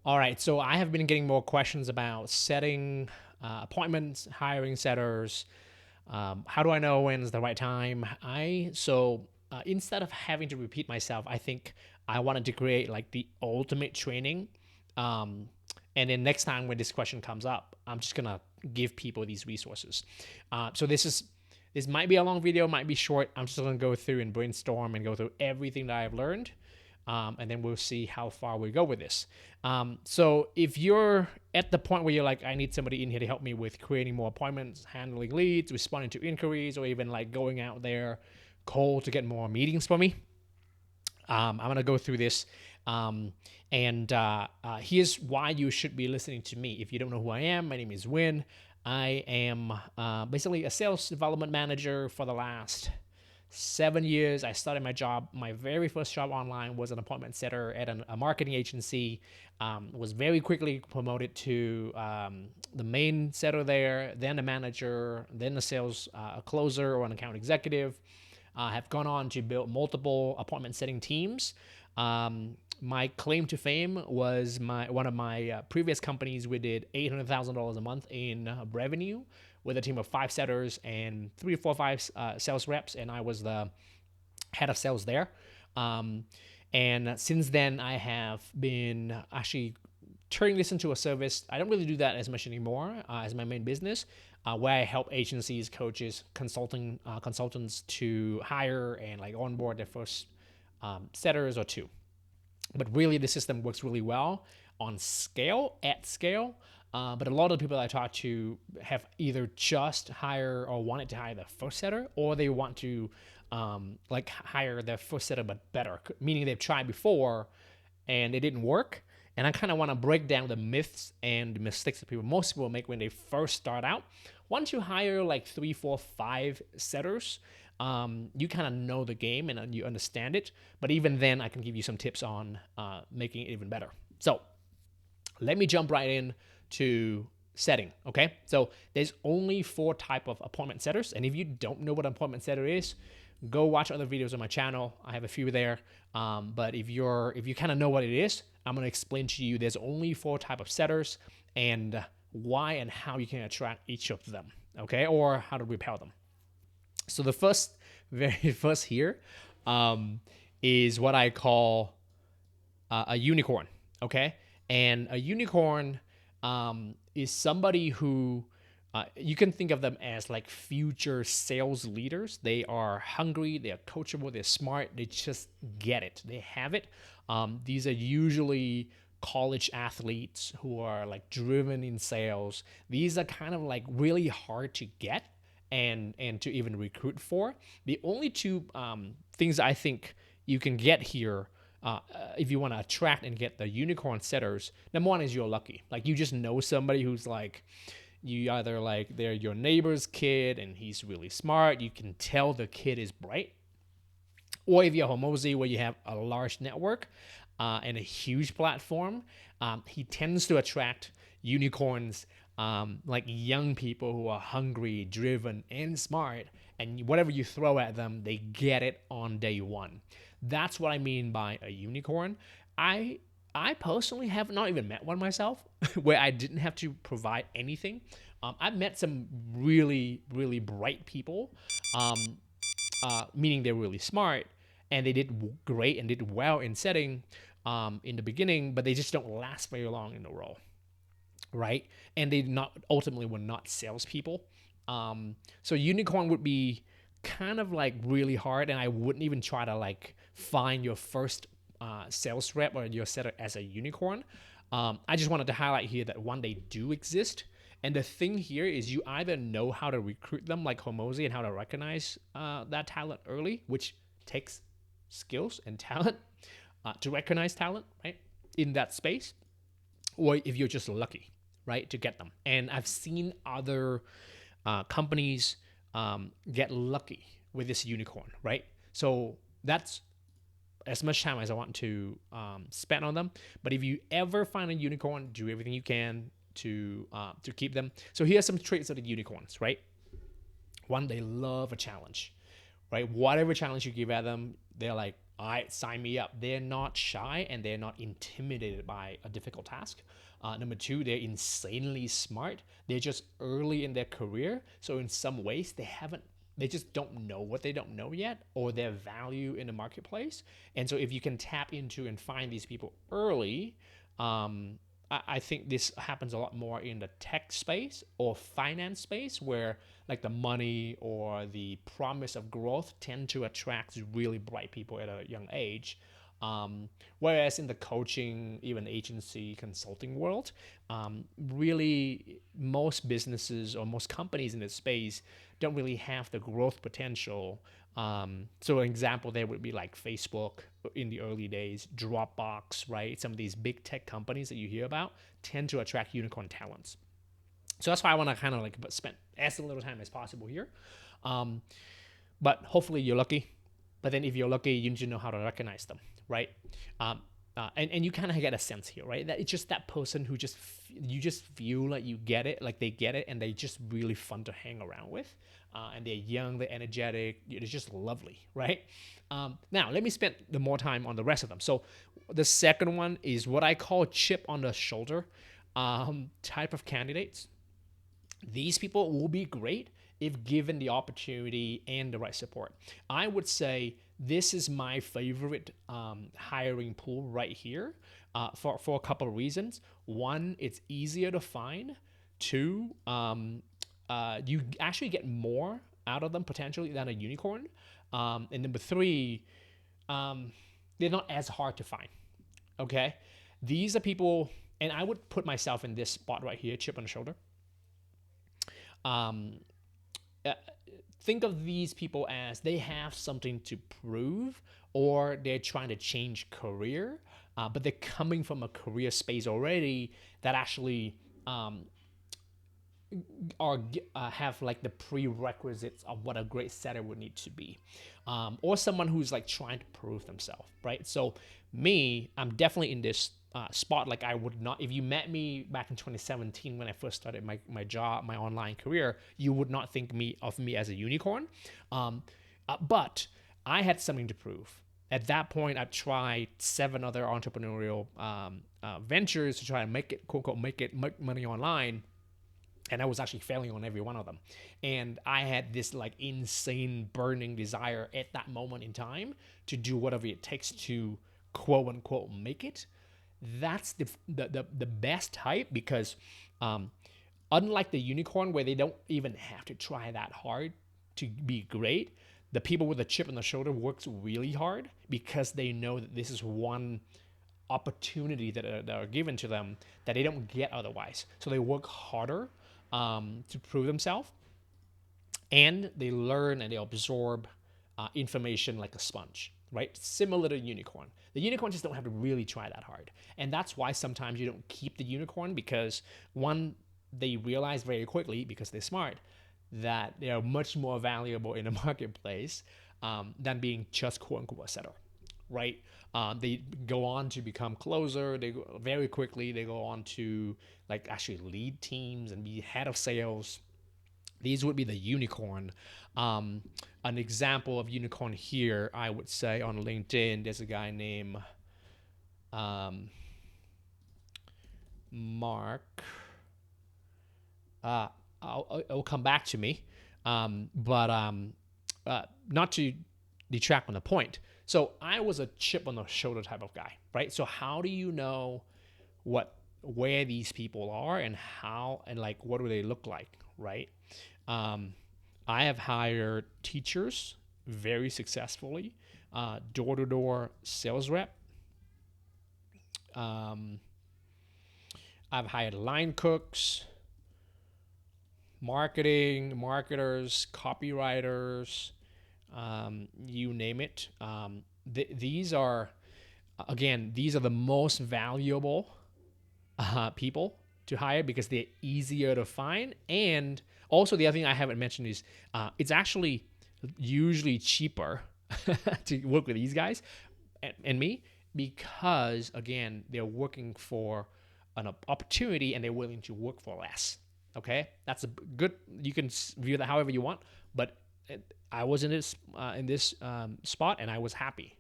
All right, so I have been getting more questions about setting appointments, hiring setters. How do I know when's the right time? Instead of having to repeat myself, I think I wanted to create like the ultimate training. Um, and then next time when this question comes up, I'm just gonna give people these resources. This might be a long video, might be short. I'm just gonna go through and brainstorm and go through everything that I've learned, and then we'll see how far we go with this. So if you're at the point where you're like, I need somebody in here to help me with creating more appointments, handling leads, responding to inquiries, or even like going out there cold to get more meetings for me, I'm going to go through this. Here's why you should be listening to me. If you don't know who I am, my name is Win. I am basically a sales development manager for the last 7 years. I started my very first job online was an appointment setter at a marketing agency. Was very quickly promoted to the main setter there, then a manager, then a sales a closer or an account executive. Have gone on to build multiple appointment setting teams. My claim to fame was one of my previous companies. We did $800,000 a month in revenue with a team of 5 setters and 3 or 4 5 sales reps, and I was the head of sales there. And since then, I have been actually turning this into a service. I don't really do that as much anymore as my main business, where I help agencies, coaches, consultants to hire and like onboard their first setters or two. But really, the system works really well on scale, at scale. But a lot of the people I talk to have either just hire or wanted to hire the first setter, or they want to like hire their first setter but better, meaning they've tried before and it didn't work. And I kind of want to break down the myths and mistakes that most people make when they first start out. Once you hire like 3, 4, 5 setters, you kind of know the game and you understand it. But even then, I can give you some tips on making it even better. So let me jump right in to setting. Okay, so there's only 4 type of appointment setters, and if you don't know what an appointment setter is, go watch other videos on my channel. I have a few there. But if you kind of know what it is, I'm going to explain to you there's only 4 type of setters and why and how you can attract each of them. Okay, or how to repel them. So the very first here, is what I call a unicorn. Okay, and a unicorn is somebody who you can think of them as like future sales leaders. They are hungry, they are coachable, they're smart, they just get it, they have it. These are usually college athletes who are like driven in sales. These are kind of like really hard to get and to even recruit for. The only two things I think you can get here, if you want to attract and get the unicorn setters, number one is you're lucky. Like you just know somebody who's like, you either like they're your neighbor's kid and he's really smart. You can tell the kid is bright. Or if you're Hormozi, where you have a large network and a huge platform, he tends to attract unicorns, like young people who are hungry, driven, and smart. And whatever you throw at them, they get it on day one. That's what I mean by a unicorn. I personally have not even met one myself, where I didn't have to provide anything. I've met some really, really bright people, um, meaning they're really smart and they did great and did well in setting in the beginning, but they just don't last very long in the role, right? And they not ultimately were not salespeople. So unicorn would be kind of like really hard, and I wouldn't even try to like find your first sales rep or your setter as a unicorn. I just wanted to highlight here that one, they do exist. And the thing here is you either know how to recruit them like Hormozi and how to recognize that talent early, which takes skills and talent to recognize talent, right, in that space, or if you're just lucky, right, to get them. And I've seen other companies get lucky with this unicorn, right? So that's as much time as I want to spend on them. But if you ever find a unicorn, do everything you can to keep them. So here are some traits of the unicorns, right? One, they love a challenge, right? Whatever challenge you give at them, they're like, All right, sign me up. They're not shy and they're not intimidated by a difficult task. Number two, they're insanely smart. They're just early in their career. So in some ways, they just don't know what they don't know yet or their value in the marketplace. And so if you can tap into and find these people early, I think this happens a lot more in the tech space or finance space where like the money or the promise of growth tend to attract really bright people at a young age. Whereas in the coaching, even agency consulting world, really most businesses or most companies in this space don't really have the growth potential. So an example there would be like Facebook in the early days, Dropbox, right? Some of these big tech companies that you hear about tend to attract unicorn talents. So that's why I want to kind of like spend as little time as possible here. But hopefully you're lucky. But then if you're lucky, you need to know how to recognize them, right? And you kind of get a sense here, right? That it's just that person who you just feel like you get it, like they get it, and they're just really fun to hang around with. And they're young, they're energetic, it's just lovely, right? Now, let me spend the more time on the rest of them. So the second one is what I call chip on the shoulder type of candidates. These people will be great if given the opportunity and the right support. I would say this is my favorite hiring pool right here for a couple of reasons. One, it's easier to find. Two, you actually get more out of them potentially than a unicorn. And number three, they're not as hard to find. Okay, these are people, and I would put myself in this spot right here, chip on the shoulder. Um, think of these people as they have something to prove or they're trying to change career, but they're coming from a career space already that actually are have like the prerequisites of what a great setter would need to be, or someone who's like trying to prove themselves, right? So me, I'm definitely in this spot. Like I would not, if you met me back in 2017 when I first started my job, my online career, you would not think of me as a unicorn. But I had something to prove. At that point, I tried 7 other entrepreneurial ventures to try and make it, quote unquote, make money online. And I was actually failing on every one of them. And I had this like insane burning desire at that moment in time to do whatever it takes to quote unquote make it. That's the best type because unlike the unicorn where they don't even have to try that hard to be great, the people with a chip on the shoulder works really hard because they know that this is one opportunity that are given to them that they don't get otherwise. So they work harder to prove themselves, and they learn and they absorb information like a sponge, right? Similar to unicorn. The unicorn just don't have to really try that hard. And that's why sometimes you don't keep the unicorn because one, they realize very quickly because they're smart that they are much more valuable in the marketplace than being just quote unquote a setter, right? They go on to become closer. They go very quickly. They go on to like actually lead teams and be head of sales. These would be the unicorn. An example of unicorn here, I would say on LinkedIn, there's a guy named Mark. It'll come back to me, but not to detract from the point. So I was a chip on the shoulder type of guy, right? So how do you know where these people are and how and like what do they look like, right? I have hired teachers very successfully, door-to-door sales rep. I've hired line cooks, marketers, copywriters, you name it. These are the most valuable people to hire because they're easier to find. And also the other thing I haven't mentioned is it's actually usually cheaper to work with these guys and me because, again, they're working for an opportunity and they're willing to work for less. Okay, that's a good. You can view that however you want, but I was in this spot and I was happy.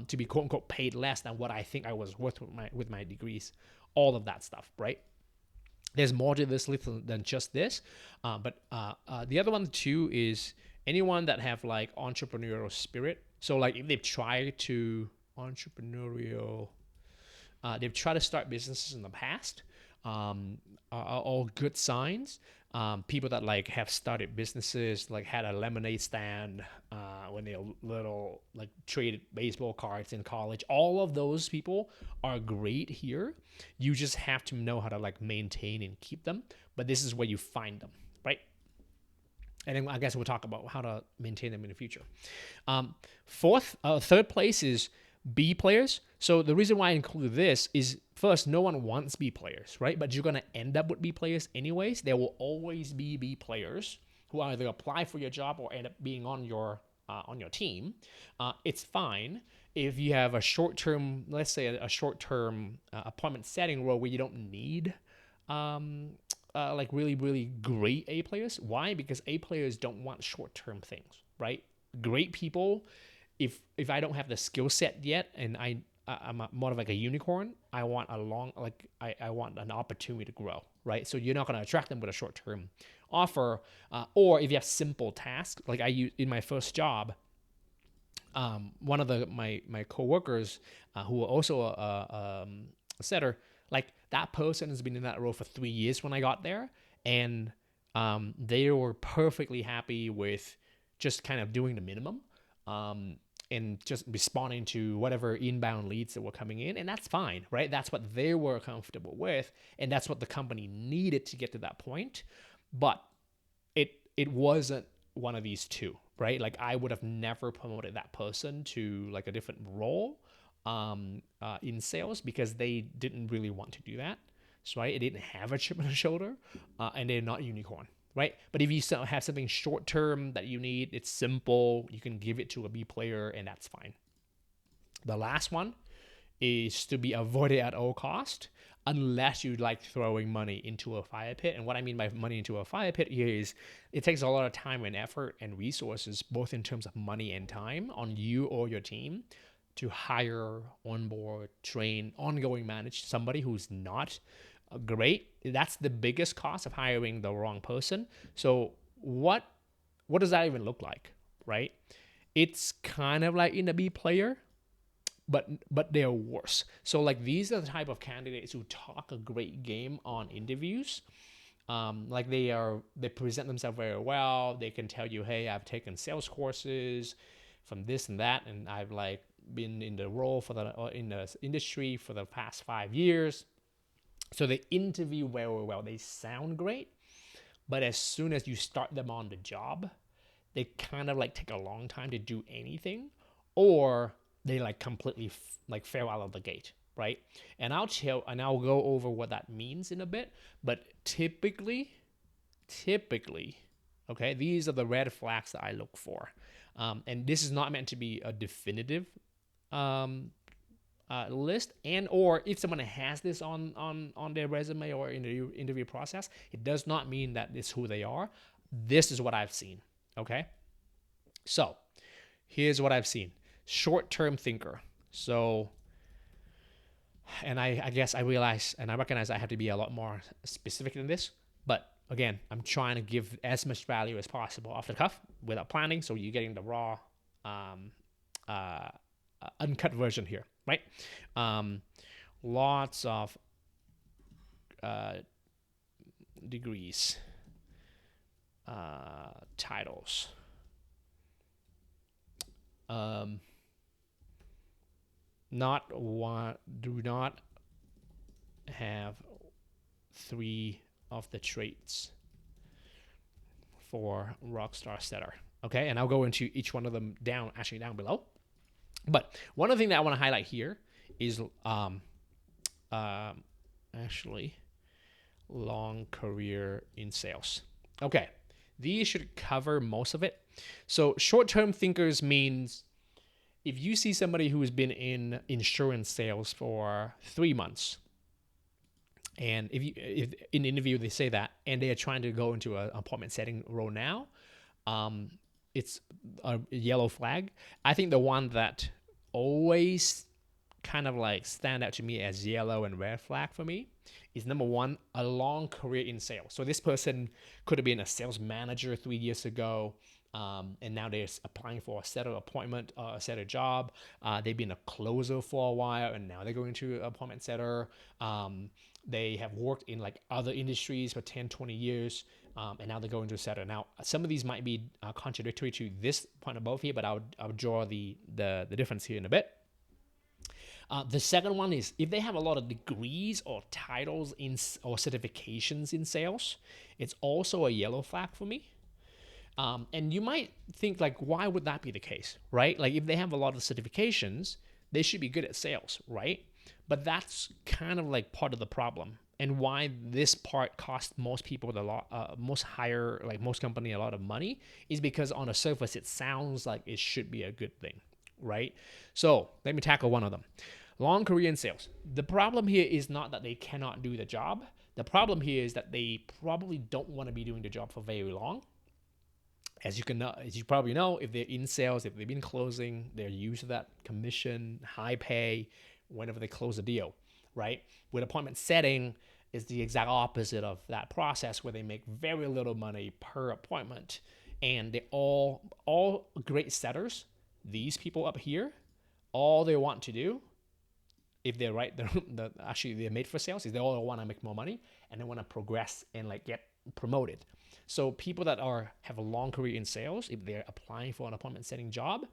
to be quote unquote paid less than what I think I was worth with my degrees, all of that stuff, right? There's more to this list than just this, but the other one too is anyone that have like entrepreneurial spirit. So like if they've tried to entrepreneurial, they've tried to start businesses in the past, are all good signs. People that like have started businesses, like had a lemonade stand when they were little, like traded baseball cards in college. All of those people are great here. You just have to know how to like maintain and keep them. But this is where you find them, right? And then I guess we'll talk about how to maintain them in the future. Third place is B players. So the reason why I include this is first, no one wants B players, right? But you're going to end up with B players anyways. There will always be B players who either apply for your job or end up being on your team. It's fine if you have a short-term, let's say a short-term appointment setting role where you don't need like really, really great A players. Why? Because A players don't want short-term things, right? Great people, if I don't have the skill set yet and I'm more of like a unicorn, I want I want an opportunity to grow, right? So you're not going to attract them with a short-term offer, or if you have simple tasks, like I use in my first job, one of my coworkers who were also a setter, like that person has been in that role for 3 years when I got there, and they were perfectly happy with just kind of doing the minimum. And just responding to whatever inbound leads that were coming in. And that's fine, right? That's what they were comfortable with. And that's what the company needed to get to that point. But it wasn't one of these two, right? Like I would have never promoted that person to like a different role in sales because they didn't really want to do that. So right, it didn't have a chip on the shoulder, and they're not unicorn. Right? But if you have something short term that you need, it's simple, you can give it to a B player and that's fine. The last one is to be avoided at all cost unless you like throwing money into a fire pit. And what I mean by money into a fire pit here is it takes a lot of time and effort and resources, both in terms of money and time on you or your team to hire, onboard, train, ongoing manage somebody who's not great. That's the biggest cost of hiring the wrong person. So what does that even look like, right? It's kind of like in a B player, but they're worse. So like these are the type of candidates who talk a great game on interviews. Like they present themselves very well. They can tell you, hey, I've taken sales courses from this and that, and I've like been in the role in the industry for the past 5 years. So they interview very well. They sound great, but as soon as you start them on the job, they kind of like take a long time to do anything, or they like completely like fail out of the gate, right? And I'll go over what that means in a bit. But typically, okay, these are the red flags that I look for, and this is not meant to be a definitive list, and or if someone has this on their resume or in the interview process, it does not mean that it's who they are. This is what I've seen. Okay, so here's what I've seen: short-term thinker. So, and I guess I realize and I recognize I have to be a lot more specific than this, but again, I'm trying to give as much value as possible off the cuff without planning, so you're getting the raw uncut version here, right? Lots of degrees, titles, do not have 3 of the traits for rockstar setter. Okay, and I'll go into each one of them down below. But one other thing that I want to highlight here is actually long career in sales. Okay, these should cover most of it. So short-term thinkers means if you see somebody who has been in insurance sales for 3 months, and if in the interview they say that, and they are trying to go into an appointment setting role now, it's a yellow flag. I think the one that always kind of like stand out to me as yellow and red flag for me is number one, a long career in sales. So this person could have been a sales manager 3 years ago, and now they're applying for a setter appointment, a setter job. They've been a closer for a while, and now they're going to appointment setter. They have worked in like other industries for 10, 20 years, and now they're going to setter. Now, some of these might be contradictory to this point above here, but I'll draw the difference here in a bit. The second one is if they have a lot of degrees or titles or certifications in sales, it's also a yellow flag for me. And you might think like, why would that be the case, right? Like if they have a lot of certifications, they should be good at sales, right? But that's kind of like part of the problem, and why this part costs most people most company a lot of money is because on the surface it sounds like it should be a good thing, right? So let me tackle one of them. Long career in sales. The problem here is not that they cannot do the job. The problem here is that they probably don't want to be doing the job for very long. As you probably know, if they're in sales, if they've been closing, they're used to that commission, high pay, whenever they close a deal, right? With appointment setting, is the exact opposite of that process where they make very little money per appointment, and they're all great setters. These people up here, all they want to do, if they're right, actually they're made for sales, is they all want to make more money and they want to progress and like get promoted. So people that have a long career in sales, if they're applying for an appointment setting job,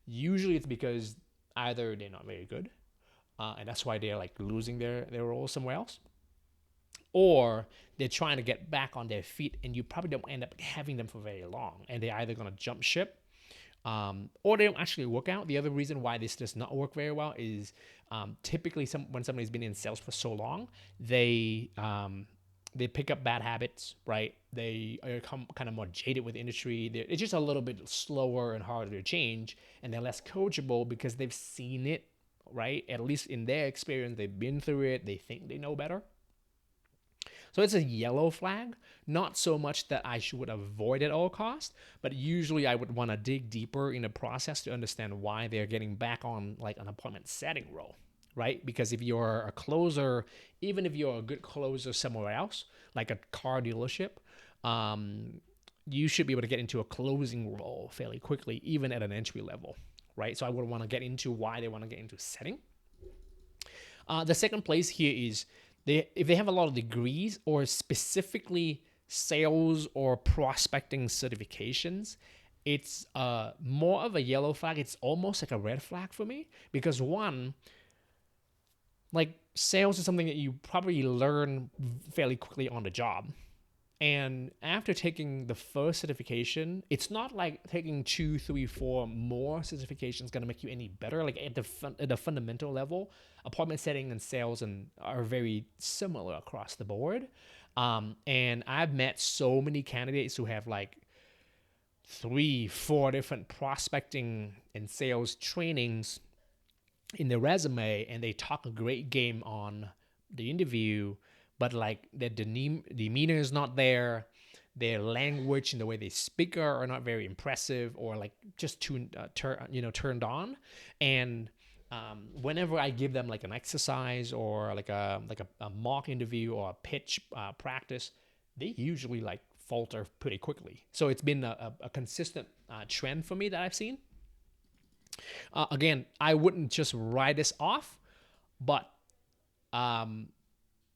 usually it's because either they're not very good, and that's why they're like losing their role somewhere else, or they're trying to get back on their feet, and you probably don't end up having them for very long, and they're either going to jump ship, or they don't actually work out. The other reason why this does not work very well is typically when somebody's been in sales for so long, they pick up bad habits, right? They become kind of more jaded with the industry. It's just a little bit slower and harder to change, and they're less coachable because they've seen it, right? At least in their experience, they've been through it. They think they know better. So it's a yellow flag, not so much that I would avoid at all costs, but usually I would want to dig deeper in the process to understand why they're getting back on like an appointment setting role, right? Because if you're a closer, even if you're a good closer somewhere else, like a car dealership, you should be able to get into a closing role fairly quickly, even at an entry level, right? So I would want to get into why they want to get into setting. The second place here is if they have a lot of degrees or specifically sales or prospecting certifications, it's more of a yellow flag. It's almost like a red flag for me because one, like sales is something that you probably learn fairly quickly on the job. And after taking the first certification, it's not like taking 2, 3, 4 more certifications is going to make you any better. Like at the fundamental level, appointment setting and sales are very similar across the board. And I've met so many candidates who have like 3, 4 different prospecting and sales trainings in their resume, and they talk a great game on the interview, but like their demeanor is not there, their language and the way they speak are not very impressive, or like just turned on. And whenever I give them like an exercise or like a mock interview or a pitch practice, they usually like falter pretty quickly. So it's been a consistent trend for me that I've seen. Again, I wouldn't just write this off, but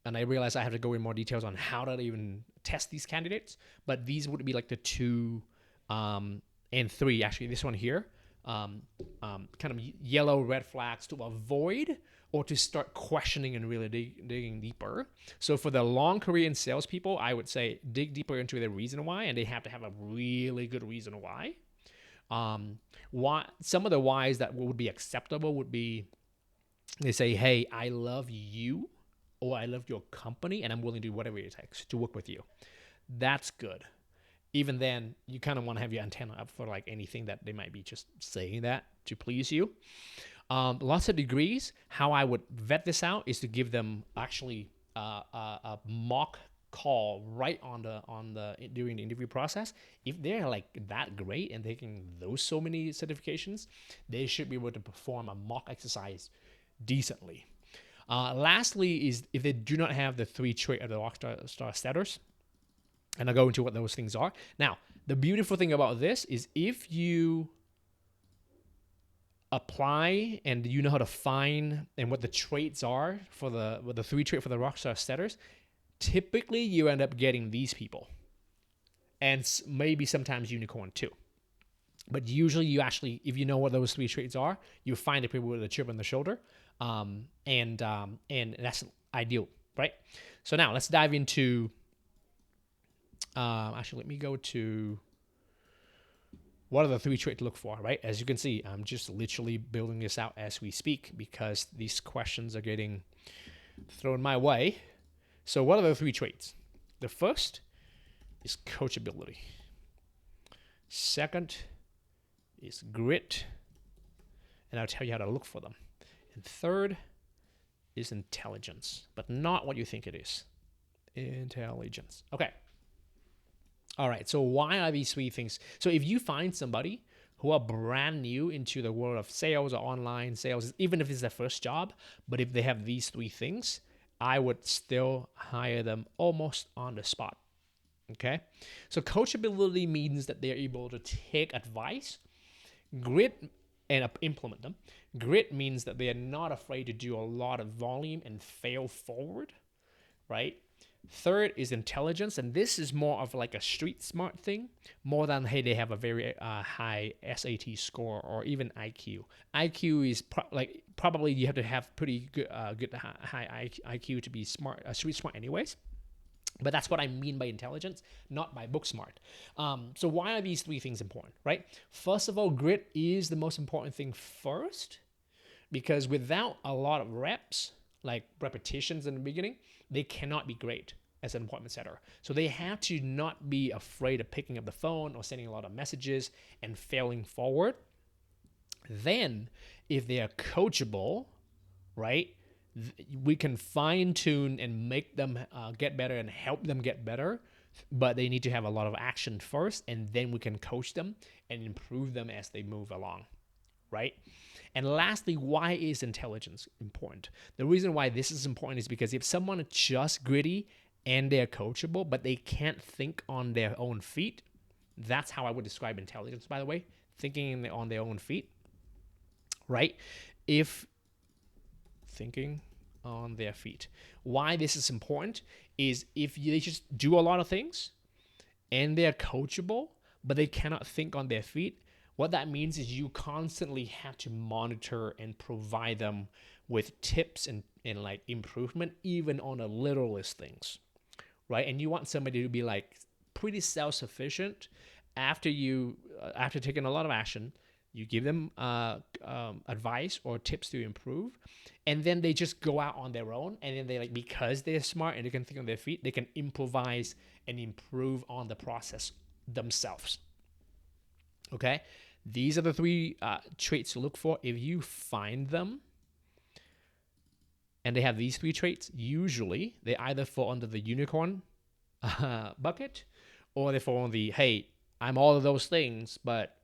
and I realize I have to go in more details on how to even test these candidates, but these would be like the 2 and 3. Actually, this one here, kind of yellow red flags to avoid or to start questioning and really digging deeper. So for the long career in salespeople, I would say dig deeper into the reason why, and they have to have a really good reason why. Why some of the whys that would be acceptable would be they say, hey, I love you, or I love your company, and I'm willing to do whatever it takes to work with you. That's good. Even then, you kind of want to have your antenna up for like anything that they might be just saying that to please you. Lots of degrees. How I would vet this out is to give them actually a mock call right on the during the interview process, if they're like that great and taking those so many certifications, they should be able to perform a mock exercise decently. Lastly is if they do not have the 3 trait of the rockstar setters, and I'll go into what those things are. Now, the beautiful thing about this is if you apply and you know how to find and what the traits are for the 3 trait for the rockstar setters, typically you end up getting these people, and maybe sometimes unicorn too. But usually you actually, if you know what those 3 traits are, you find the people with a chip on the shoulder, and that's ideal, right? So now let's dive into. Actually, let me go to what are the 3 traits to look for, right? As you can see, I'm just literally building this out as we speak because these questions are getting thrown my way. So what are the 3 traits? The first is coachability. Second is grit, and I'll tell you how to look for them. And third is intelligence, but not what you think it is. Intelligence. Okay. All right, so why are these 3 things? So if you find somebody who are brand new into the world of sales or online sales, even if it's their first job, but if they have these 3 things, I would still hire them almost on the spot, okay? So coachability means that they're able to take advice, grit, and implement them. Grit means that they are not afraid to do a lot of volume and fail forward, right? Third is intelligence, and this is more of like a street smart thing, more than, hey, they have a very high SAT score or even IQ. IQ is probably you have to have pretty good high IQ to be smart, street smart anyways. But that's what I mean by intelligence, not by book smart. So why are these 3 things important, right? First of all, grit is the most important thing first, because without a lot of reps, like repetitions in the beginning, they cannot be great as an appointment setter. So they have to not be afraid of picking up the phone or sending a lot of messages and failing forward. Then, if they are coachable, right, we can fine tune and make them get better and help them get better, but they need to have a lot of action first, and then we can coach them and improve them as they move along, right? And lastly, why is intelligence important? The reason why this is important is because if someone is just gritty and they're coachable, but they can't think on their own feet, that's how I would describe intelligence, by the way, thinking on their own feet, right? If thinking on their feet. Why this is important is if they just do a lot of things and they're coachable, but they cannot think on their feet, what that means is you constantly have to monitor and provide them with tips and like improvement, even on the littlest things, right? And you want somebody to be like pretty self-sufficient after taking a lot of action. You give them advice or tips to improve, and then they just go out on their own. And then they because they're smart and they can think on their feet, they can improvise and improve on the process themselves. Okay, these are the 3 traits to look for. If you find them and they have these 3 traits, usually they either fall under the unicorn bucket, or they fall on the, hey, I'm all of those things, but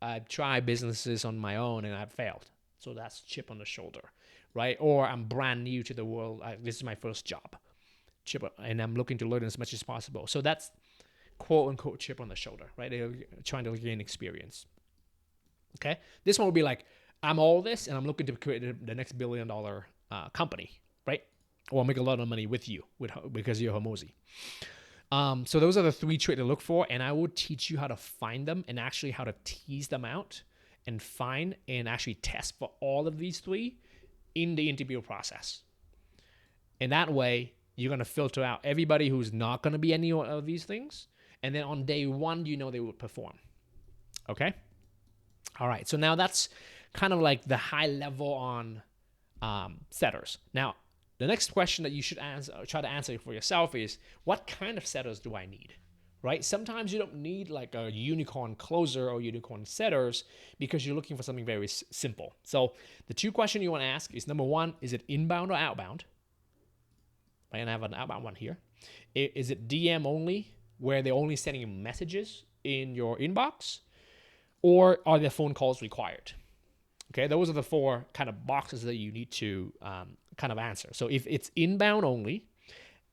I've tried businesses on my own and I've failed. So that's chip on the shoulder, right? Or I'm brand new to the world. This is my first job, and I'm looking to learn as much as possible. So that's quote unquote chip on the shoulder, right? They're trying to gain experience. Okay. This one would be like, I'm all this and I'm looking to create the next $1 billion company, right? Or make a lot of money with you because you're Hormozi. So those are the 3 traits to look for, and I will teach you how to find them and actually how to tease them out and find and actually test for all of these 3 in the interview process. And that way, you're going to filter out everybody who's not going to be any of these things. And then on day 1, they will perform. Okay? All right. So now that's kind of like the high level on setters. Now, the next question that you should try to answer for yourself is, what kind of setters do I need? Right? Sometimes you don't need like a unicorn closer or unicorn setters because you're looking for something very simple. So the 2 questions you want to ask is, number 1, is it inbound or outbound? right? And I have an outbound one here. Is it DM only, where they're only sending messages in your inbox, or are there phone calls required? Okay, those are the 4 kind of boxes that you need to kind of answer. So if it's inbound only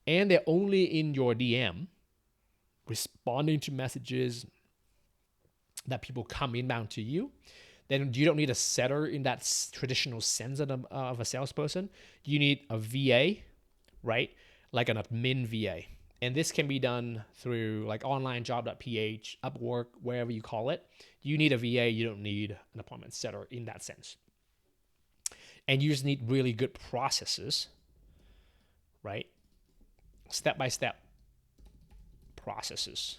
and they're only in your DM, responding to messages that people come inbound to you, then you don't need a setter in that traditional sense of a salesperson. You need a VA, right? Like an admin VA. And this can be done through like onlinejob.ph, Upwork, wherever you call it. You need a VA. You don't need an appointment setter in that sense. And you just need really good processes, right? Step-by-step processes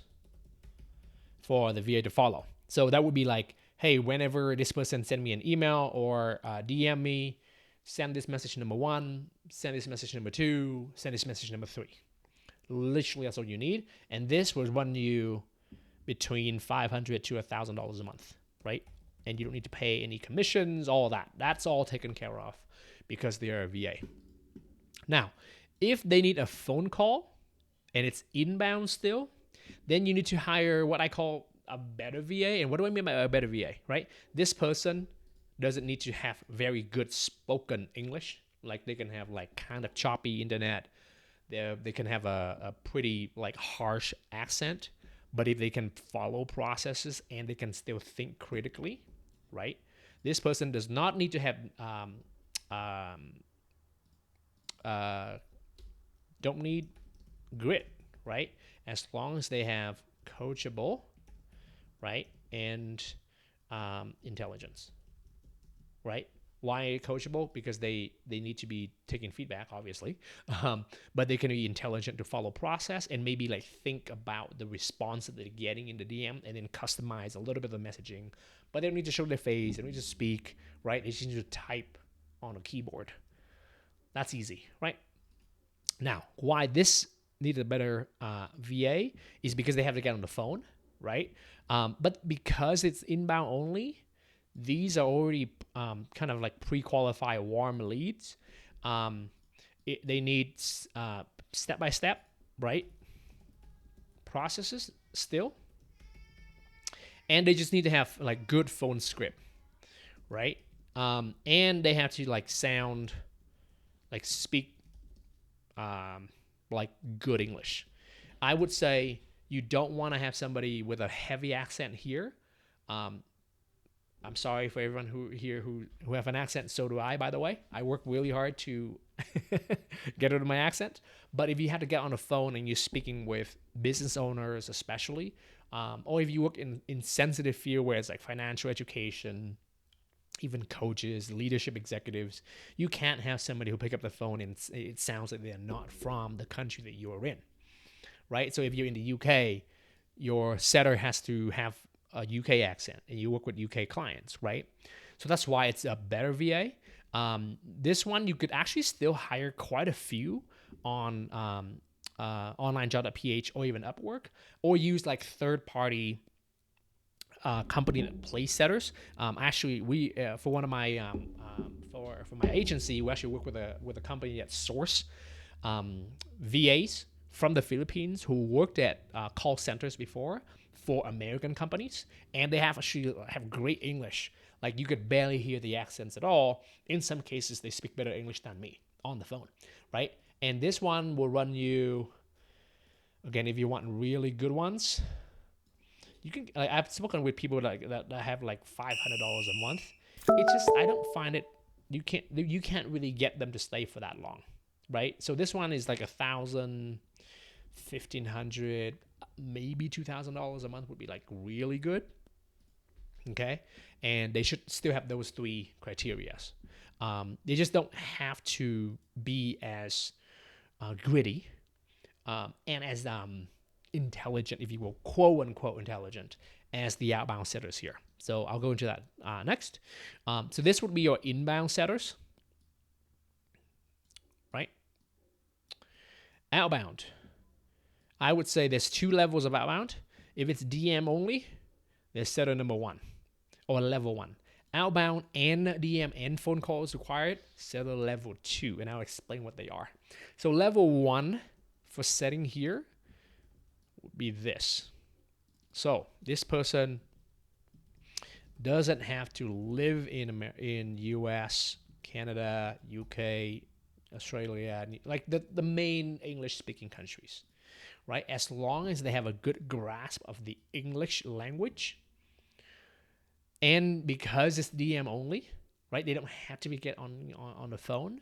for the VA to follow. So that would be like, hey, whenever this person send me an email or DM me, send this message number 1, send this message number 2, send this message number 3. Literally, that's all you need. And this will run you between $500 to $1,000 a month, right? And you don't need to pay any commissions, all that. That's all taken care of because they are a VA. Now, if they need a phone call and it's inbound still, then you need to hire what I call a better VA. And what do I mean by a better VA, right? This person doesn't need to have very good spoken English. Like they can have like kind of choppy internet. They can have a pretty like harsh accent, but if they can follow processes and they can still think critically, right? This person does not need to have don't need grit, right? As long as they have coachable, right, and intelligence, right? Why coachable? Because they need to be taking feedback, obviously, but they can be intelligent to follow process and maybe like think about the response that they're getting in the DM and then customize a little bit of the messaging. But they don't need to show their face. They don't need to speak, right? They just need to type on a keyboard. That's easy, right? Now, why this needs a better VA is because they have to get on the phone, right? But because it's inbound only, these are already kind of like pre-qualified warm leads. They need step-by-step, right, processes still. And they just need to have like good phone script, right? And they have to like sound, like speak like good English. I would say you don't want to have somebody with a heavy accent here. I'm sorry for everyone who have an accent. So do I, by the way. I work really hard to get rid of my accent. But if you had to get on the phone and you're speaking with business owners, especially, or if you work in sensitive field where it's like financial education, even coaches, leadership executives, you can't have somebody who pick up the phone and it sounds like they're not from the country that you're in, right? So if you're in the UK, your setter has to have a UK accent and you work with UK clients, right? So that's why it's a better VA. This one, you could actually still hire quite a few on onlinejob.ph or even Upwork, or use like third-party company that place setters. Actually, we for one of my for my agency, we actually work with a company that source VAs from the Philippines who worked at call centers before for American companies, and they have great English. Like you could barely hear the accents at all. In some cases, they speak better English than me on the phone, right? And this one will run you, again, if you want really good ones, you can. Like, I've spoken with people like that have like $500 a month. It's just I don't find it. You can't really get them to stay for that long, right? So this one is like $1,000, $1,500, maybe $2,000 a month would be like really good. Okay, and they should still have those 3 criterias. They just don't have to be as gritty and as intelligent, if you will, quote unquote intelligent, as the outbound setters here. So I'll go into that next. So this would be your inbound setters, right? Outbound. I would say there's 2 levels of outbound. If it's DM only, there's setter number 1 or level 1. Outbound and DM and phone calls required, set a level 2, and I'll explain what they are. So level 1 for setting here would be this. So this person doesn't have to live in US, Canada, UK, Australia, like the main English speaking countries, right? As long as they have a good grasp of the English language, and because it's DM only, right? They don't have to get on the phone.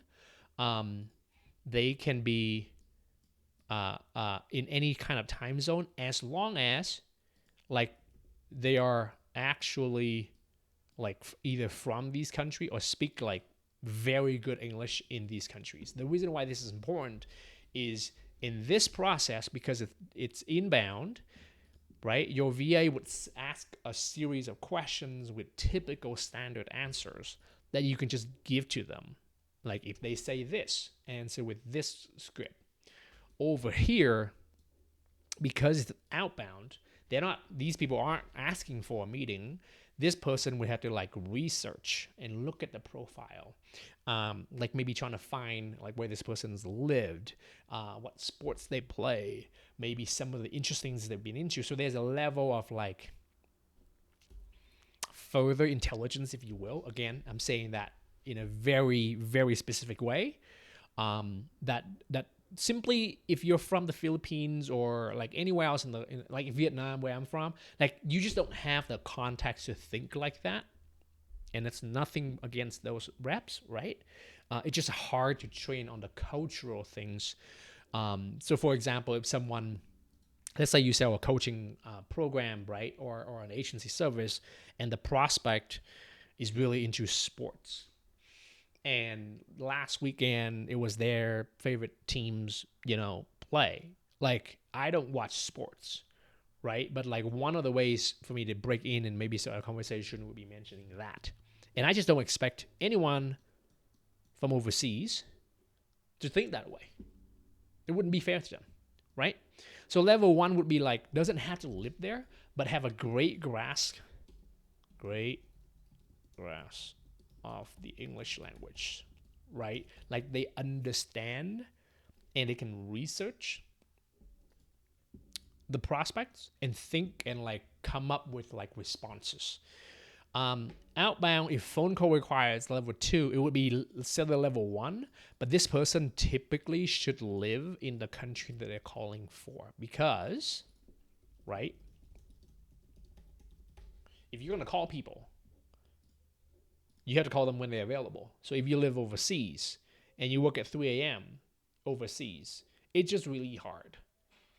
They can be in any kind of time zone, as long as like they are actually like either from these countries or speak like very good English in these countries. The reason why this is important is in this process, because it's inbound, right? Your VA would ask a series of questions with typical standard answers that you can just give to them. Like if they say this, answer with this script. Over here, because it's outbound, these people aren't asking for a meeting. This person would have to like research and look at the profile, like maybe trying to find like where this person's lived, what sports they play, maybe some of the interesting things they've been into. So there's a level of like further intelligence, if you will. Again, I'm saying that in a very, very specific way. That simply, if you're from the Philippines or like anywhere else in like Vietnam, where I'm from, like you just don't have the context to think like that. And it's nothing against those reps, right? It's just hard to train on the cultural things. So for example, if someone, let's say you sell a coaching program, right? Or an agency service, and the prospect is really into sports. And last weekend, it was their favorite team's, play. Like, I don't watch sports, right? But like one of the ways for me to break in and maybe start a conversation would be mentioning that. And I just don't expect anyone from overseas to think that way. It wouldn't be fair to them, right? So level 1 would be like, doesn't have to live there, but have a great grasp of the English language, right? Like they understand and they can research the prospects and think and like come up with like responses. Outbound, if phone call requires level 2, it would be set at level 1, but this person typically should live in the country that they're calling for, because, right, if you're going to call people, you have to call them when they're available. So if you live overseas and you work at 3 a.m. overseas, it's just really hard,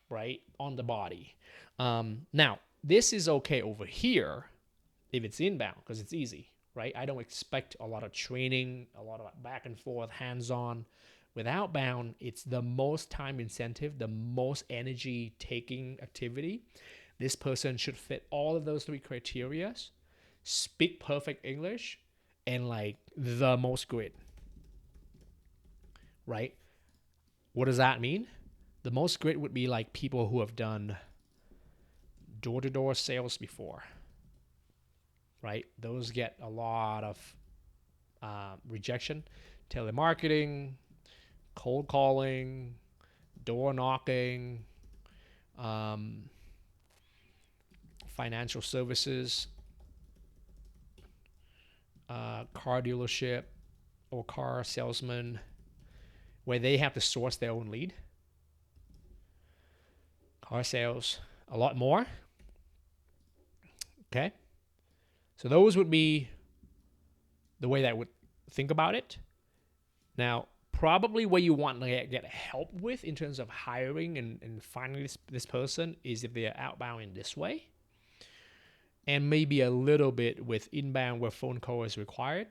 right, on the body. Now, this is okay over here if it's inbound, because it's easy, right? I don't expect a lot of training, a lot of back and forth, hands-on. With outbound, it's the most time incentive, the most energy taking activity. This person should fit all of those 3 criteria, speak perfect English, and like the most grit, right? What does that mean? The most grit would be like people who have done door-to-door sales before, right? Those get a lot of rejection. Telemarketing, cold calling, door knocking, financial services, car dealership or car salesman, where they have to source their own lead. Car sales, a lot more. Okay. So those would be the way that I would think about it. Now, probably what you want to get help with in terms of hiring and finding this person is if they're outbound in this way. And maybe a little bit with inbound where phone call is required,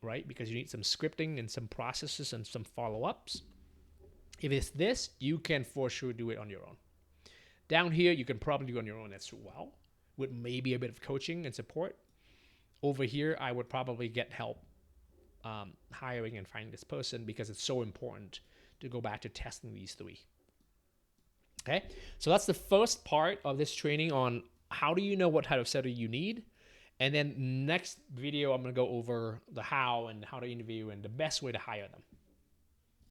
right? Because you need some scripting and some processes and some follow-ups. If it's this, you can for sure do it on your own. Down here, you can probably do it on your own as well, with maybe a bit of coaching and support. Over here, I would probably get help hiring and finding this person, because it's so important to go back to testing these 3. Okay, so that's the first part of this training on how do you know what type of setter you need, And then next video, I'm going to go over the how and how to interview and the best way to hire them.